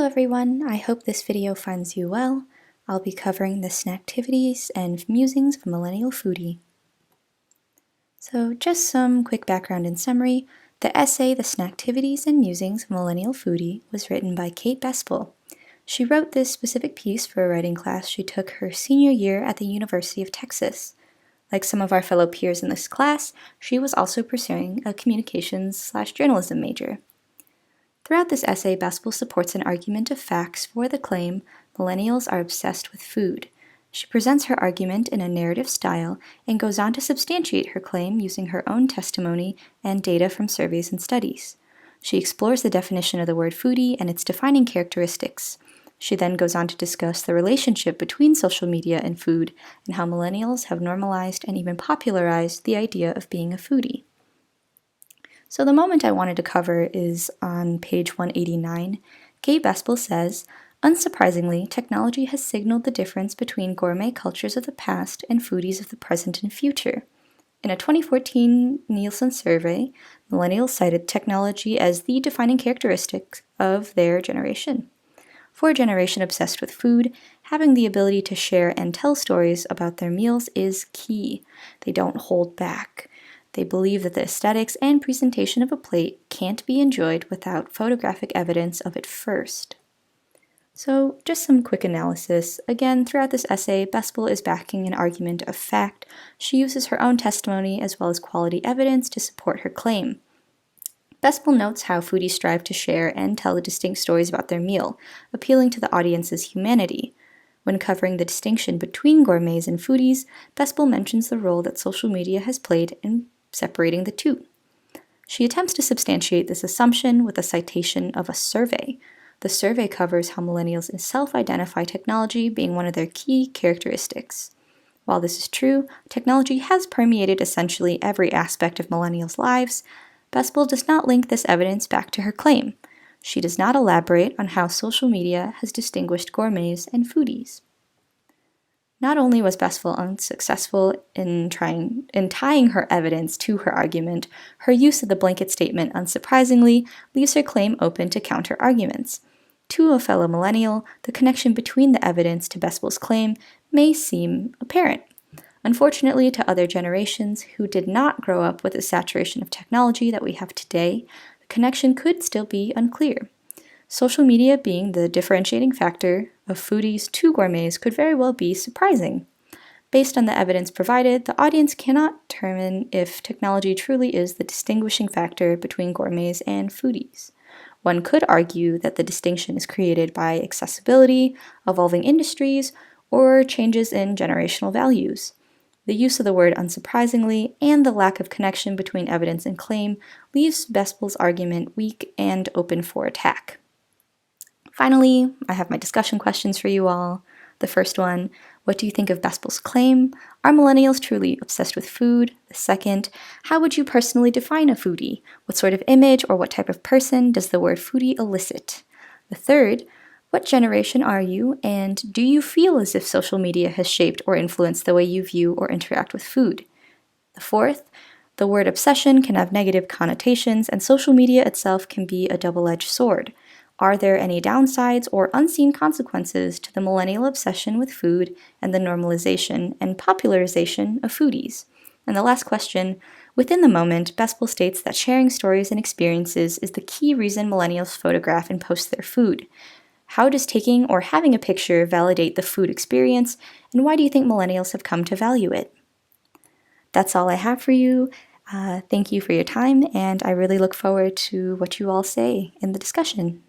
everyone, I hope this video finds you well. I'll be covering the snacktivities and musings of a millennial foodie. So just some quick background and summary. The essay, The Snacktivities and Musings of a Millennial Foodie, was written by Kate Beispel. She wrote this specific piece for a writing class she took her senior year at the University of Texas. Like some of our fellow peers in this class, she was also pursuing a communications/journalism major. Throughout this essay, Beispel supports an argument of facts for the claim millennials are obsessed with food. She presents her argument in a narrative style and goes on to substantiate her claim using her own testimony and data from surveys and studies. She explores the definition of the word foodie and its defining characteristics. She then goes on to discuss the relationship between social media and food and how millennials have normalized and even popularized the idea of being a foodie. So the moment I wanted to cover is on page 189. Kate Beispel says, "Unsurprisingly, technology has signaled the difference between gourmet cultures of the past and foodies of the present and future. In a 2014 Nielsen survey, millennials cited technology as the defining characteristic of their generation. For a generation obsessed with food, having the ability to share and tell stories about their meals is key. They don't hold back. They believe that the aesthetics and presentation of a plate can't be enjoyed without photographic evidence of it first." So, just some quick analysis. Again, throughout this essay, Beispel is backing an argument of fact. She uses her own testimony as well as quality evidence to support her claim. Beispel notes how foodies strive to share and tell distinct stories about their meal, appealing to the audience's humanity. When covering the distinction between gourmets and foodies, Beispel mentions the role that social media has played in separating the two. She attempts to substantiate this assumption with a citation of a survey. The survey covers how millennials self-identify technology being one of their key characteristics. While this is true, technology has permeated essentially every aspect of millennials' lives. Beispel does not link this evidence back to her claim. She does not elaborate on how social media has distinguished gourmets and foodies. Not only was Beispel unsuccessful in tying her evidence to her argument, her use of the blanket statement, unsurprisingly, leaves her claim open to counter-arguments. To a fellow millennial, the connection between the evidence to Beispel's claim may seem apparent. Unfortunately, to other generations who did not grow up with the saturation of technology that we have today, the connection could still be unclear. Social media being the differentiating factor of foodies to gourmets could very well be surprising. Based on the evidence provided, the audience cannot determine if technology truly is the distinguishing factor between gourmets and foodies. One could argue that the distinction is created by accessibility, evolving industries, or changes in generational values. The use of the word unsurprisingly and the lack of connection between evidence and claim leaves Beispel's argument weak and open for attack. Finally, I have my discussion questions for you all. The first one, what do you think of Beispel's claim? Are millennials truly obsessed with food? The second, how would you personally define a foodie? What sort of image or what type of person does the word foodie elicit? The third, what generation are you, and do you feel as if social media has shaped or influenced the way you view or interact with food? The fourth, the word obsession can have negative connotations, and social media itself can be a double-edged sword. Are there any downsides or unseen consequences to the millennial obsession with food and the normalization and popularization of foodies? And the last question, within the moment, Beispel states that sharing stories and experiences is the key reason millennials photograph and post their food. How does taking or having a picture validate the food experience, and why do you think millennials have come to value it? That's all I have for you. Thank you for your time, and I really look forward to what you all say in the discussion.